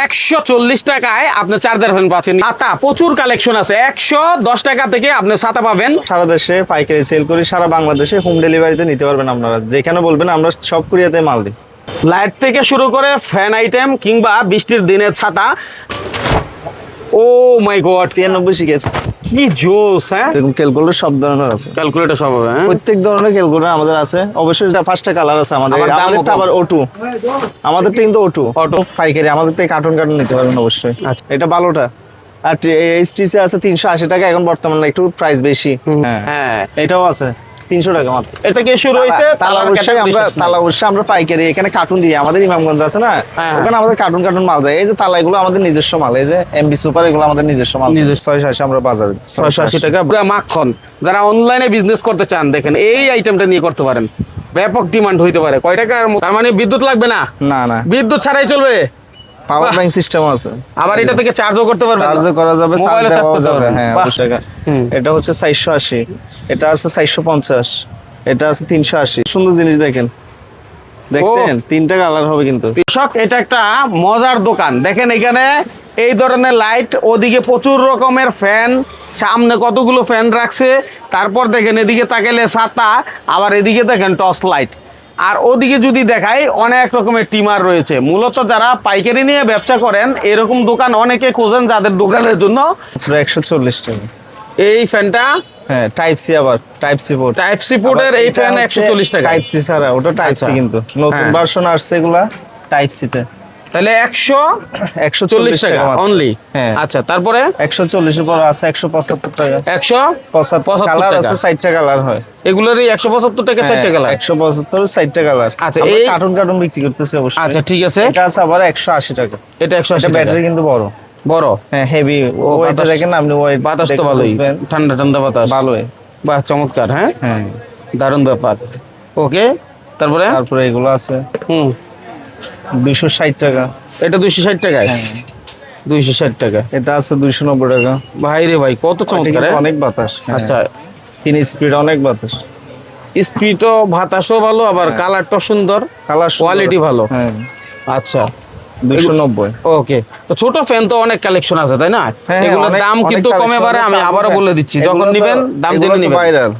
140 টাকায় আপনি charger fan পাচ্ছেন। ছাতা প্রচুর কালেকশন আছে, 110 টাকা থেকে আপনি ছাতা পাবেন। সারা দেশে পাইকারি সেল করি, সারা বাংলাদেশে হোম ডেলিভারিতে নিতে পারবেন আপনারা, যেখানে বলবেন আমরা সব কুরিয়াতে মাল দিই। লাইট থেকে শুরু করে ফ্যান আইটেম কিংবা বৃষ্টির দিনের ছাতা। ও মাই গড, 96 শিকের কি জোস! হ্যাঁ, এরকম ক্যালকুলেটর সব ধরনের আছে, ক্যালকুলেটর সব হবে। হ্যাঁ, প্রত্যেক ধরনের ক্যালকুলেটর আমাদের আছে। অবশ্যই এটা 5টা কালার আছে আমাদের। আবার দামও আমাদেরটা কম। আবার O2, আমাদেরটা কিন্তু O2 পাইকারি। আমাদের থেকে কার্টুন নিতে পারবেন অবশ্যই। আচ্ছা। এটা ভালোটা। আর এইচটিসি আছে 380 টাকা, এখন বর্তমানে একটু প্রাইস বেশি। হ্যাঁ, এটাও আছে 300 টাকা মাত্র। এটা কি শুরু হয়েছে তালা অবশ্যই আমরা পাইকারি এখানে কার্টুন দিই। আমাদের ইমামগঞ্জ আছে না, হ্যাঁ। ওখানে আমাদের কার্টুন মাল যায়। এই যে তালা, এগুলো আমাদের নিজস্ব মাল। এই যে এমবি সুপার, এগুলো আমাদের নিজস্ব মাল। 680 আমরা বাজারে 680 টাকা পুরো মাখন। যারা অনলাইনে বিজনেস করতে চান, দেখেন এই আইটেমটা নিয়ে করতে পারেন, ব্যাপক ডিমান্ড হইতে পারে। কয় টাকার? তার মানে বিদ্যুৎ লাগবে না, না বিদ্যুৎ ছাড়াই চলবে। পাওয়ার ব্যাংক সিস্টেম আছে, আবার এটা থেকে চার্জও করতে পারবেন, চার্জও করা যাবে, মোবাইলে চার্জ করতে পারবেন। হ্যাঁ বাহ। অবশ্যই। এটা হচ্ছে 480, এটা আছে 450, এটা আছে 380। সুন্দর জিনিস দেখেন, দেখছেন? 3টা কালার হবে কিন্তু। কৃষক, এটা একটা মজার দোকান। দেখেন এখানে এই ধরনের লাইট, ওদিকে প্রচুর রকমের ফ্যান, সামনে কতগুলো ফ্যান রাখছে। তারপর দেখেন এদিকে তাকাইলে ছাতা, আবার এদিকে দেখেন টর্চ লাইট। আর ওদিকে যদি দেখাই, অনেক রকমের টিমার রয়েছে। মূলত যারা পাইকারি নিয়ে ব্যবসা করেন, এরকম দোকান অনেকে খোঁজেন যাদের দোকানের জন্য। 140 টাকা এই ফ্যানটা, হ্যাঁ টাইপ সি, আবার type C port. Type C পোর্টের এই ফ্যান 140 টাকা। টাইপ সি ছাড়া ওটা টাইপ সি, আচ্ছা। কিন্তু নতুন হ্যাঁ। ভার্সন আসছে এগুলা টাইপ সি তে। তাহলে 140 টাকা মাত্র। অনলি। হ্যাঁ। আচ্ছা, তারপরে 140 এর পর আছে 175 টাকা। 175 কালার টাকা। আছে 4টা কালার হয় এগুলোরই 175 টাকা 4টা কালার। 175 4টা কালার। আচ্ছা, আমরা এই কার্টুন বিক্রি করতেছি অবশ্যই। আচ্ছা, ঠিক আছে। এটা আছে আবার 180 টাকা। এটা 180 এটা টাকা। ব্যাটারি কিন্তু বড় বড়, হ্যাঁ হেভি। ও ওইটা বাতাস, দেখেন আপনি, ওয়েট বাতাস তো ভালোই, ঠান্ডা ঠান্ডা বাতাস ভালোই। বাহ, চমৎকার। হ্যাঁ, হ্যাঁ, দারুণ ব্যাপার। ওকে, তারপরে তারপরে এগুলো আছে 260 টাকা। এটা 260 টাকায়। হ্যাঁ, 260 টাকা। এটা আছে 290 টাকা। ভাই রে ভাই, কত চমৎকার! এটা কিন্তু হ্যাঁ? অনেক বাতাস। আচ্ছা, 3 স্পিড, অনেক বাতাস। স্পিডও বাতাসও ভালো, আবার কালারটা সুন্দর, কালার কোয়ালিটি ভালো। হ্যাঁ, আচ্ছা, 290। ওকে। তো ছোট ফ্যান তো অনেক কালেকশন আছে, তাই না? হ্যাঁ, এগুলোর অনেক- দাম অনেক কিন্তু কমে collection বাড়ে, আমি আছে। আবারও বলে দিচ্ছি, যখন এগুলো তো- নিবেন দাম এগুলো জেনে তো নিবেন। ভাইরাল।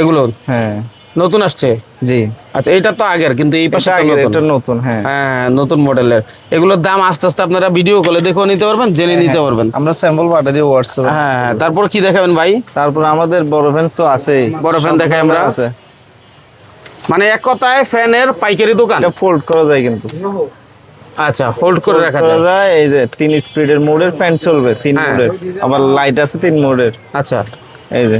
এগুলো হ্যাঁ, নতুন আসছে। জি। আচ্ছা, এটা তো আগের, কিন্তু এই পাশে এটা তো আগের, নতুন। এটা নতুন। হ্যাঁ, হ্যাঁ, নতুন মডেলের। এগুলোর দাম আস্তে আস্তে আপনারা ভিডিও কলে দেখেও নিতে পারবেন, জেনে নিতে পারবেন। আমরা স্যাম্পল পাঠিয়ে দিই হোয়াটসঅ্যাপে। হ্যাঁ, তারপর কি দেখাবেন ভাই? তারপর আমাদের বড় ফ্যান তো আছেই। বড় ফ্যান দেখাই আমরা। আছে, মানে এক কথায় ফ্যানের পাইকারি দোকান। এটা ফোল্ড করা যায় কিন্তু। আচ্ছা, হোল্ড করে রাখা করা যায়। যায়। এই যে 3 স্পিডের মোডের ফ্যান চলবে, 3 হ্যাঁ। মোডের। আবার লাইট আছে 3 মোডের। আচ্ছা, এই যে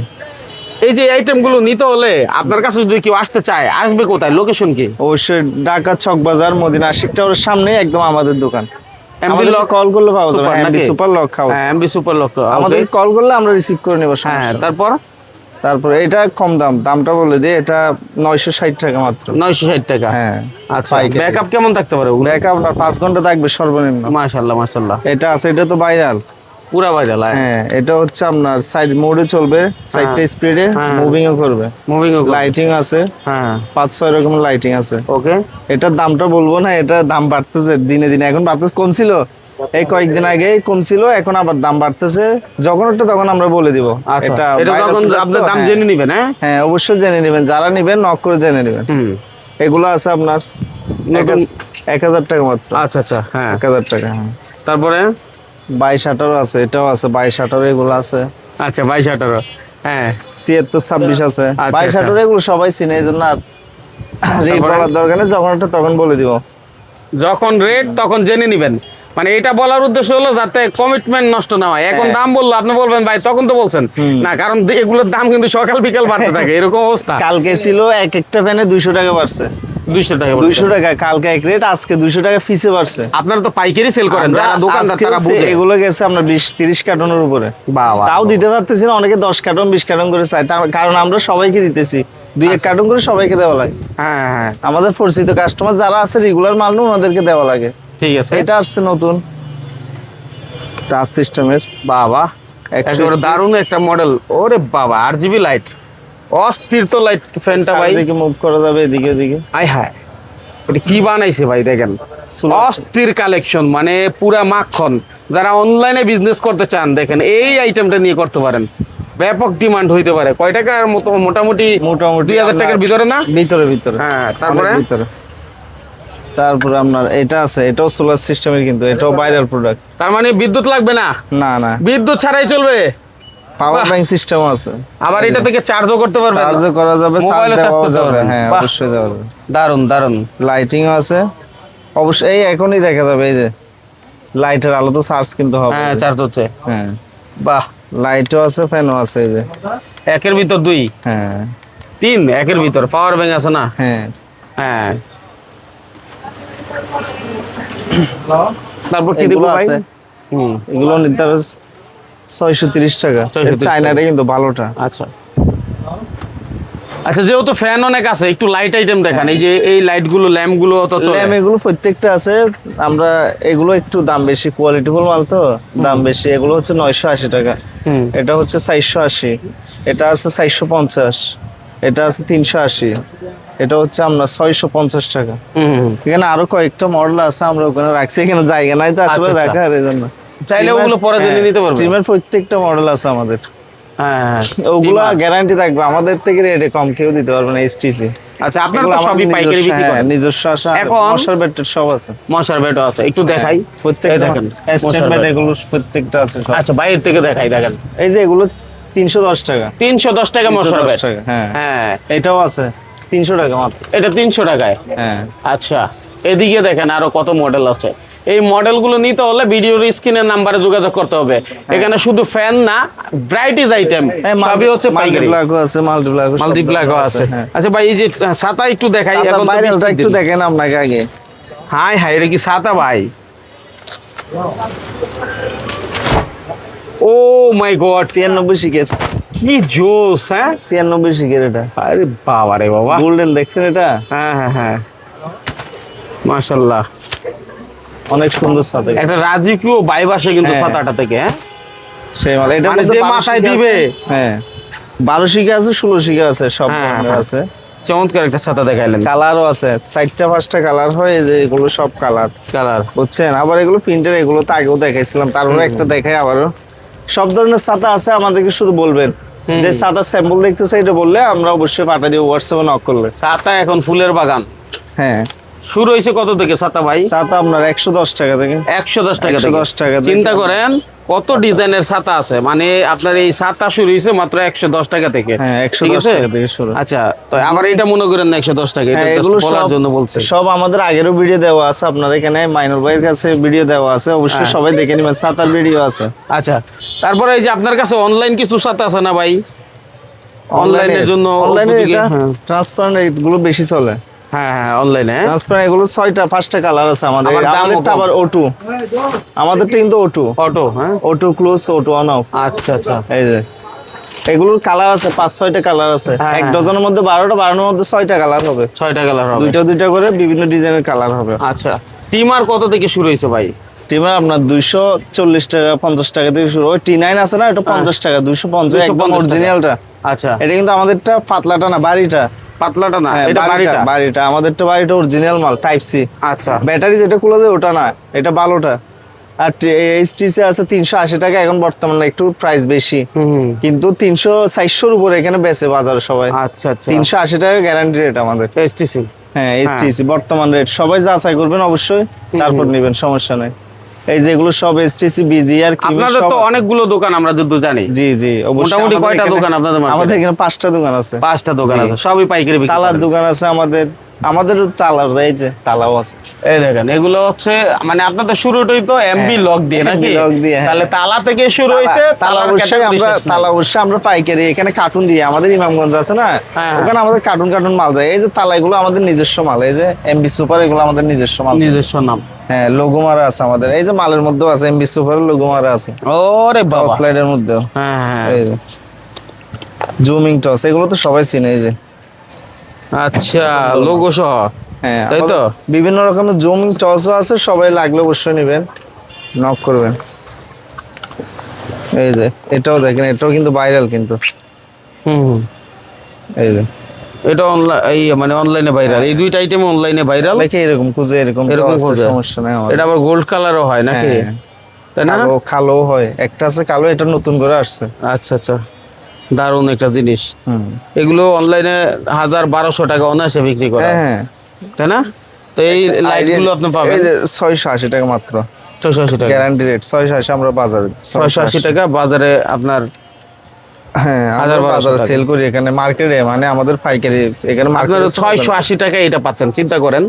এই যে আইটেমগুলো নিতে হলে আপনার কাছে যদি কেউ আসতে চায়, আসবে কোথায়? লোকেশন কি? অবশ্যই ঢাকা চক বাজার মদিনা আশিক টাওয়ারের সামনে একদম আমাদের দোকান। এমবি লক কল করলে পাওয়া যাবে। সুপার এমবি নাকি? Super lock house. হ্যাঁ, এমবি সুপার লক। আমাদের কল করলে আমরা রিসিভ করে নেব। হ্যাঁ, তারপর এটা কম দামটা বলে দিই, এটা 960 টাকা মাত্র। 960 টাকা। হ্যাঁ, আচ্ছা, ব্যাকআপ কেমন থাকতে পারে? ব্যাকআপ আপনার 5 ঘন্টা থাকবে সর্বনিম্ন। মাশাআল্লাহ, মাশাআল্লাহ, এটা আছে, এটা তো ভাইরাল, পুরা ভাইরাল। হ্যাঁ। এটা হচ্ছে আপনার সাইড মোডে চলবে, সাইডটা স্পিডে মুভিংও করবে, মুভিং ও। লাইটিং আছে, হ্যাঁ, 5-6 রকমের লাইটিং আছে। ওকে। এটার দামটা বলবো না, এটা দাম বাড়তেছে দিনে দিনে। এখন বাড়তেছে, কমছিল এই কয়েকদিন আগে, কমছিল, এখন আবার দাম বাড়তেছে। যখন ওটা তখন আমরা বলে দিব। আচ্ছা, এটা viral তখন product আপনি তো, দাম হ্যাঁ। জেনে নেবেন। হ্যাঁ, হ্যাঁ, অবশ্যই জেনে নেবেন, যারা নেবেন নক করে জেনে নেবেন। এগুলো আছে আপনার নতুন 1000 টাকা মাত্র। আচ্ছা, আচ্ছা, হ্যাঁ। 1000 টাকা। হ্যাঁ, তারপরে 22-18 আছে, এটাও আছে 22-18, এগুলো আছে। আচ্ছা, 22-18। হ্যাঁ, 76-26 আছে। আচ্ছা, 22-18 এগুলো সবাই চিনে, এই জন্য আর রেট বলার দরকার নেই। যখন ওটা তখন বলে দিব। যখন রেট তখন জেনে নেবেন। মানে এটা বলার উদ্দেশ্য হলো যাতে কমিটমেন্ট নষ্ট না হয়। এখন দাম বললো, আপনি বলবেন ভাই, তখন তো বলছেন না, কারণ এগুলোর দাম কিন্তু সকাল বিকাল বাড়তে থাকে, এরকম অবস্থা। কালকে ছিল একটা ফ্যানে 200 টাকা বাড়ছে। 200 টাকা। 200 টাকা কালকে এক রেট, আজকে 200 টাকা ফিসে বাড়ছে। আপনারা তো পাইকারি সেল করেন, যারা দোকানদার আজকে তারা বুঝে। এগুলো গেছে আমরা 20-30 কার্টনের উপরে। বাবা, তাও দিতে পারতেছি না, অনেকে 10 কার্টন 20 কার্টন করে চায়, কারণ আমরা সবাইকে দিতেছি। 2-1 কার্টন করে সবাইকে দেওয়া লাগে। হ্যাঁ, হ্যাঁ, আমাদের পরিচিত কাস্টমার যারা আছে, রেগুলার মাল নেই, ওনাদেরকে দেওয়া লাগে। ঠিক আছে। এটা আসছে নতুন টাচ সিস্টেমের। বাবা, একেবারে দারুণ একটা মডেল। ওরে বাবা, আরজিবি লাইট, অস্থির তো লাইট ফ্যানটা ভাই। এদিকে মুভ করা যাবে, এদিকে ওদিকে। আয় হায়, এটা কি বানাইছে ভাই দেখেন, অস্থির কালেকশন, মানে পুরা মাখন। যারা অনলাইনে বিজনেস করতে চান দেখেন এই আইটেমটা নিয়ে করতে পারেন, ব্যাপক ডিমান্ড হইতে পারে। কয় টাকার মতো? মোটামুটি 2000 টাকার ভিতরে না? ভিতরে ভিতরে হ্যাঁ, তারপরে অনেক ভিতরে। তারপরে আপনার এটা আছে, এটাও সোলার সিস্টেমের, কিন্তু এটাও ভাইরাল প্রোডাক্ট। তার মানে বিদ্যুৎ লাগবে না? না না, বিদ্যুৎ ছাড়াই চলবে। পাওয়ার বাহ। ব্যাংক সিস্টেম আছে, আবার এটা থেকে চার্জও করতে পারবেন, চার্জও করা যাবে, মোবাইলে চার্জ চার্জ দেওয়া করতে যাবে। পারবেন। হ্যাঁ, বাহ। অবশ্যই দেওয়া যাবে। দারুন দারুন। লাইটিংও আছে অবশ্যই, এই এখনই দেখা যাবে। এই যে লাইটের আলো তো চার্জ কিন্তু হবে। হ্যাঁ, চার্জ হচ্ছে। হ্যাঁ, বাহ, লাইটও আছে, ফ্যানও আছে। এই যে একের ভিতর 2, হ্যাঁ 3 একের ভিতর। পাওয়ার ব্যাংক আছে না? হ্যাঁ। হ্যাঁ। তারপর কি এগুলো দেখবো ভাই? আছে, এগুলো নিতে 630 টাকা। 630 চায়নাটা কিন্তু ভালোটা। আচ্ছা আচ্ছা, যেহেতু ফ্যান অনেক আছে, একটু লাইট আইটেম দেখান। এই যে এই লাইট গুলো, ল্যাম্প গুলো তো চলে? ল্যাম্প এগুলো প্রত্যেকটা আছে। আমরা এগুলো একটু দাম বেশি, কোয়ালিটিফুল মাল তো দাম বেশি। এগুলো হচ্ছে 980 টাকা, হুম। এটা হচ্ছে 480, এটা আছে 450, এটা আছে 380, এটা হচ্ছে আমরা 650 টাকা। হুম। এখানে আরো কয়েকটা মডেল আছে, আমরা ওখানে রাখছি, এখানে জায়গা নাই তো আসলে আচ্ছা, আচ্ছা। রাখার, এই জন্য। চাইলে ওগুলো পরে জেনে নিতে পারবে। ট্রিমের প্রত্যেকটা মডেল আছে আমাদের, হ্যাঁ হ্যাঁ। ওগুলা গ্যারান্টি থাকবে। আমাদের থেকে রেটে কম কেউ দিতে পারবে না, এসটিসি। আচ্ছা, আপনারা তো সবই পাইকারি বিক্রি করেন? নিজস্ব আছে, এখন মশার ব্যাটের সব আছে। মশার বেটও আছে, একটু দেখাই। প্রত্যেকটা দেখেন স্ট্যান্ড ব্যাট এগুলো প্রত্যেকটা আছে সব। আচ্ছা, বাইরের থেকে দেখাই, দেখেন। এই যে এগুলো 310 টাকা। 310 টাকা মশার 310 বেট। টাকা, হ্যাঁ। হ্যাঁ, এটাও আছে 300 টাকা মাত্র। এটা 300 টাকায়। হ্যাঁ, আচ্ছা, এদিকে দেখেন আরো কত মডেল আছে। এই মডেলগুলো নিতে হলে ভিডিওর স্ক্রিনের নাম্বারে যোগাযোগ করতে হবে। এখানে শুধু ফ্যান না, ব্রাইটিস আইটেম সবই হচ্ছে পাইকারি। মাল্টিপ্লাগও আছে, মাল্টিপ্লাগও আছে। আচ্ছা ভাই, এই যে ছাতা একটু দেখাই। এখন তো বাইরেটা বৃষ্টির একটু দিন। দেখেন আপনাকে আগে। হাই হাই, এটা কি ছাতা ভাই? ও মাই গড, 96 শিকের, কি জোস! হ্যাঁ, 96 শিকের এটা। আরে বাবা রে বাবা। গোল্ডেন দেখছেন এটা? হ্যাঁ হ্যাঁ হ্যাঁ, মাশাআল্লাহ। অনেক সুন্দর সাথে। একটা রাজকীয় ভাইব আসে কিন্তু হ্যাঁ। ছাতাটা থেকে। হ্যাঁ, সেই মাল। এটা মানে যে মাথায় দিবে। হ্যাঁ, 12 শিকে আছে, 16 শিকে আছে, সব হ্যাঁ, ধরনের হ্যাঁ। আছে। চমৎকার একটা ছাতা দেখাইলেন। কালারও আছে, 4টা 5টা কালার হয়। এই যে এগুলো সব কালার, কালার। বুঝছেন? আবার এগুলো প্রিন্টের, এগুলো তো আগেও দেখাইছিলাম, তারপরে একটা দেখাই আবারও। সব ধরনের ছাতা আছে, আমাদেরকে শুধু বলবেন যে ছাতা স্যাম্পল দেখতেছে, এটা বললে আমরা অবশ্যই পাঠিয়ে দিব হোয়াটসঅ্যাপে নক করলে। ছাতা এখন ফুলের বাগান। হ্যাঁ, শুরু হয়েছে কত থেকে ছাতা ভাই? ছাতা আপনার 110 টাকা থেকে। 110 টাকা থেকে। 110 টাকা থেকে। চিন্তা করেন কত ডিজাইনের ছাতা আছে। মানে আপনার এই ছাতা শুরু হয়েছে মাত্র 110 টাকা থেকে। হ্যাঁ, ঠিক 110 আছে? টাকা থেকে শুরু। আচ্ছা, তো আমার এটা মনে করেন না 110 টাকা, এটা হ্যাঁ, just এগুলো বলার সব- জন্য বলছে। সব আমাদের আগেরও ভিডিও দেওয়া আছে, আপনার এখানে মাইনুল ভাইয়ের কাছে ভিডিও দেওয়া আছে, অবশ্যই হ্যাঁ। সবাই দেখে নেবেন। ছাতার ভিডিও আছে। আচ্ছা, তারপরে এই যে আপনার কাছে অনলাইন কিছু ছাতা আছে না ভাই? অনলাইনের জন্য অনলাইনে উপযোগী? এটা হ্যাঁ ট্রান্সপারেন্ট, এগুলো বেশি চলে। হ্যাঁ হ্যাঁ, অনলাইনে। ট্রান্সপারেন্ট এগুলো 6টা 5টা কালার আছে আমাদের। আবার দামও আমাদেরটা কম। আবার O2, আমাদেরটা কিন্তু O2, অটো। হ্যাঁ, O2 close, O2 on of. আচ্ছা আচ্ছা। এই যে এগুলোর কালার আছে 5-6টা কালার আছে। হ্যাঁ, এক হ্যাঁ। ডজনের মধ্যে 12টা, 12টার মধ্যে 6টা কালার হবে। 6টা কালার হবে। দুইটা করে বিভিন্ন ডিজাইনের কালার হবে। আচ্ছা, টিমার কত থেকে শুরু হয়েছে ভাই? টিমার আপনার 240 টাকা 50 টাকা থেকে শুরু। ওই T9 আছে না, এটা 50 টাকা, 250 একদম 250 টাকা। অরিজিনালটা। আচ্ছা, এটা কিন্তু আমাদেরটা পাতলাটা না, বাড়িটা। পাতলাটা না, হ্যাঁ, এটা বাড়িটা। বাড়িটা আমাদেরটা, বাড়িটা অরিজিনাল মাল, টাইপ সি। আচ্ছা, ব্যাটারি যেটা খুলে দেয় ওটা না, এটা ভালোটা। আর এইচটিসি আছে 380 টাকা, এখন বর্তমানে একটু প্রাইস বেশি, হুম। কিন্তু 300-400 উপরে এখানে বেচে বাজারে সবাই। আচ্ছা আচ্ছা। 380 টাকা গ্যারান্টি রেট আমাদের। এসটিসি। হ্যাঁ, এইচটিসি বর্তমান রেট, সবাই যাচাই করবেন অবশ্যই, তারপর নেবেন, সমস্যা নাই। এই যেগুলো সব এইচটিসি, বিজিআর, আপনাদের তো অনেকগুলো দোকান আমরা যদিও জানি। জি জি, অবশ্যই। মোটামুটি আমাদের কয়টা এখানে- দোকান আপনাদের মার্কেটে? আমাদের এখানে 5টা দোকান আছে। 5টা দোকান জি। আছে, সবই পাইকারি বিক্রি তালার করেন। দোকান আছে আমাদের তালার, এই যে তালাও আছে। এই দেখেন, এগুলো হচ্ছে মানে আপনাদের শুরুটাই তো এমবি লক দিয়ে নাকি? লক দিয়ে, হ্যাঁ। তাহলে তালা থেকে শুরু হয়েছে। তালা অবশ্যই আমরা, তালা অবশ্যই আমরা পাইকারি, এখানে কার্টুন দিয়ে, আমাদের ইমামগঞ্জ আছে না, হ্যাঁ। ওখানে আমাদের কার্টুন মাল যায়। এই যে তালা, এগুলো আমাদের নিজস্ব মাল। এই যে এমবি সুপার, এগুলো আমাদের নিজস্ব মাল। নিজস্ব নাম। হ্যাঁ, লোগো মারা আছে আমাদের। এই যে মালের মধ্যেও আছে, এমবি সুপারের লোগো মারা আছে, ওরে বাবা। স্লাইডের মধ্যেও। হ্যাঁ হ্যাঁ। এই যে জুমিং টস, এগুলো তো সবাই চিনে। এই যে আচ্ছা, লোগো সহ। হ্যাঁ, তাই তো? আমাদের বিভিন্ন রকমের জুমিং টসও আছে, সবাই লাগলে অবশ্যই নেবেন, নক করবেন। এই যে এটাও দেখেন, এটাও কিন্তু ভাইরাল কিন্তু। হুম। এই যে এটা এই মানে অনলাইনে ভাইরাল, এই দুইটা আইটেম অনলাইনে ভাইরাল। দেখে এরকম খুঁজে এরকম খোঁজে, সমস্যা নেই আমাদের। এটা আবার গোল্ড কালারও হয় নাকি? হ্যাঁ। তাই না? কালো হয়, একটা আছে কালো, এটা নতুন করে আসছে। আচ্ছা আচ্ছা, দারুণ একটা জিনিস। এগুলো অনলাইনে 1000-1200 টাকা অনায়াসে বিক্রি করা, হ্যাঁ তাই না? তো এই লাইট গুলো আপনি পাবেন 680 টাকা মাত্র, 680 টাকা গ্যারান্টি রেট। 680 আমরা বাজারে 680 টাকা বাজারে আপনার। হ্যাঁ, আমরা 1200 বাজারে টাকা। সেল করি, এখানে মার্কেটে মানে আমাদের পাইকারি এখানে আপনার মার্কেটে 680 টাকা এটা পাচ্ছেন, চিন্তা করেন,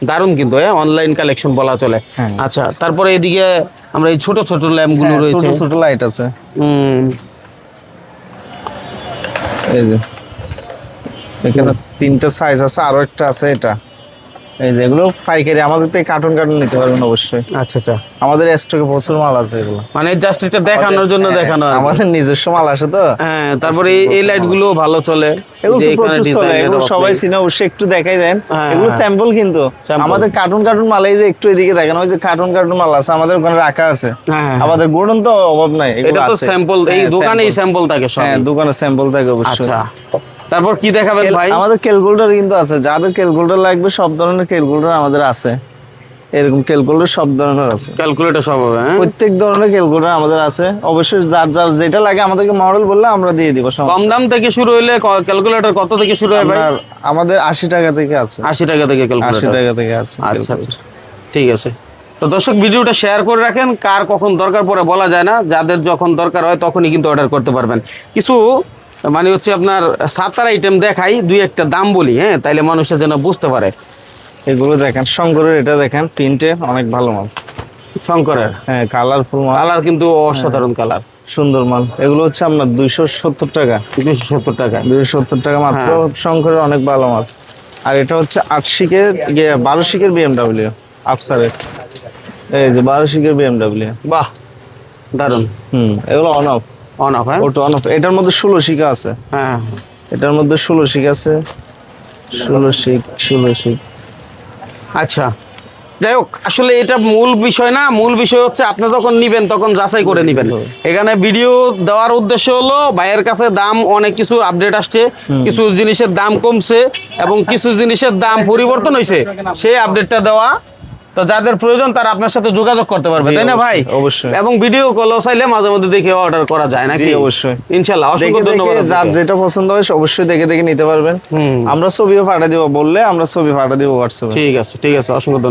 দারুণ কিন্তু অনলাইন কালেকশন বলা চলে। হ্যাঁ। আচ্ছা, তারপরে এদিকে আমরা এই ছোট ছোট ল্যাম্প গুলো রয়েছে, ছোট ছোট লাইট আছে। এই যে এখানে 3টা সাইজ আছে, আরো একটা আছে এটা। এই যে এগুলো পাইকারি, আমাদের থেকে কার্টুন কার্টুন নিতে পারবেন অবশ্যই। আচ্ছা আচ্ছা, আমাদের স্টকে প্রচুর মাল আছে এগুলো, মানে জাস্ট এটা দেখানোর জন্য দেখানো আর কি। আমাদের নিজস্ব মাল আসে তো। হ্যাঁ, তারপরে এই লাইট গুলো ভালো চলে, এগুলো যে তো এখানে প্রচুর চলে, design এগুলো এর সবাই আপনি- চিনে, অবশ্যই একটু দেখাই দেন। হ্যাঁ, এগুলো হ্যাঁ। স্যাম্পল কিন্তু Sample। আমাদের কার্টুন কার্টুন মাল, এই যে একটু এদিকে দেখেন, ওই যে কার্টুন কার্টুন মাল আছে আমাদের ওখানে রাখা আছে। হ্যাঁ, আমাদের গোডাউন তো অভাব নাই, এগুলো এটা তো আছে। স্যাম্পল, এই হ্যাঁ, দোকানেই sample। স্যাম্পল থাকে সব। হ্যাঁ, দোকানে স্যাম্পল থাকে অবশ্যই। আচ্ছা, তারপর কি দেখাবেন ভাই? আমাদের ক্যালকুলেটর কিন্তু আছে, যাদের ক্যালকুলেটর লাগবে সব ধরনের ক্যালকুলেটর আমাদের আছে, এরকম ক্যালকুলেটর সব ধরনের আছে, ক্যালকুলেটর সব হবে? হ্যাঁ, প্রত্যেক ধরনের ক্যালকুলেটর আমাদের আছে। অবশ্যই যার যার যেটা লাগে আমাদেরকে মডেল বললে আমরা দিয়ে দিব। কম দাম থেকে শুরু হইলে ক্যালকুলেটর কত থেকে শুরু হয় ভাই? আমাদের 80 টাকা থেকে আছে, 80 টাকা থেকে 80 ক্যালকুলেটর। টাকা থেকে আছে। আচ্ছা আচ্ছা, ঠিক আছে। তো দর্শক, ভিডিওটা শেয়ার করে রাখেন, কার কখন দরকার পড়ে বলা যায় না, যাদের যখন দরকার হয় তখনই কিন্তু অর্ডার করতে পারবেন। কিছু মানে হচ্ছে আপনার সাতার আইটেম দেখাই, দুই একটা দাম বলি, হ্যাঁ, তাইলে মানুষের যেন বুঝতে পারে। এগুলো দেখেন, শঙ্করের এটা দেখেন, প্রিন্টে অনেক ভালো মাল। শঙ্করের হ্যাঁ, কালারফুল মাল, কালার কিন্তু অসাধারণ কালার, সুন্দর মাল। এগুলো হচ্ছে আপনার 270 টাকা, 270 টাকা। 270 টাকা মাত্র। হ্যাঁ। শঙ্করের অনেক ভালো মাল। আর এটা হচ্ছে 8 শিকের 12 শিকের বিএমডব্লিউ আফসারের, এই যে 12 শিকের বিএমডব্লিউ। বাহ, দারুন। এগুলো অন অফ, অন অফ। হ্যাঁ, ওটা অন অফ। এটার মধ্যে 16 শিকা আছে, হ্যাঁ, এটার মধ্যে 16 শিক আছে, 16 শিক। আচ্ছা, যাই হোক, আসলে এটা মূল বিষয় না, মূল বিষয় হচ্ছে আপনি যখন নিবেন তখন যাচাই করে নিবেন। এখানে ভিডিও দেওয়ার উদ্দেশ্য হলো ভাইয়ের কাছে দাম অনেক কিছু আপডেট আসছে, কিছু জিনিসের দাম কমছে এবং কিছু জিনিসের দাম পরিবর্তন হয়েছে, সেই আপডেটটা দেওয়া। তো যাদের প্রয়োজন তারা আপনার সাথে যোগাযোগ করতে পারবে, জি, তাই না ভাই? অবশ্যই। এবং ভিডিও কলও চাইলে মাঝে মধ্যে দেখে অর্ডার করা যায় নাকি? জি, অবশ্যই। ইনশাআল্লাহ, অসংখ্য দেখে ধন্যবাদ দেখে যার আপনাকে। যেটা পছন্দ হয় অবশ্যই দেখে দেখে নিতে পারবেন। আমরা ছবিও পাঠিয়ে দিব, বললে আমরা ছবি পাঠিয়ে দিব হোয়াটসঅ্যাপে। ঠিক আছে, ঠিক আছে, অসংখ্য ধন্যবাদ।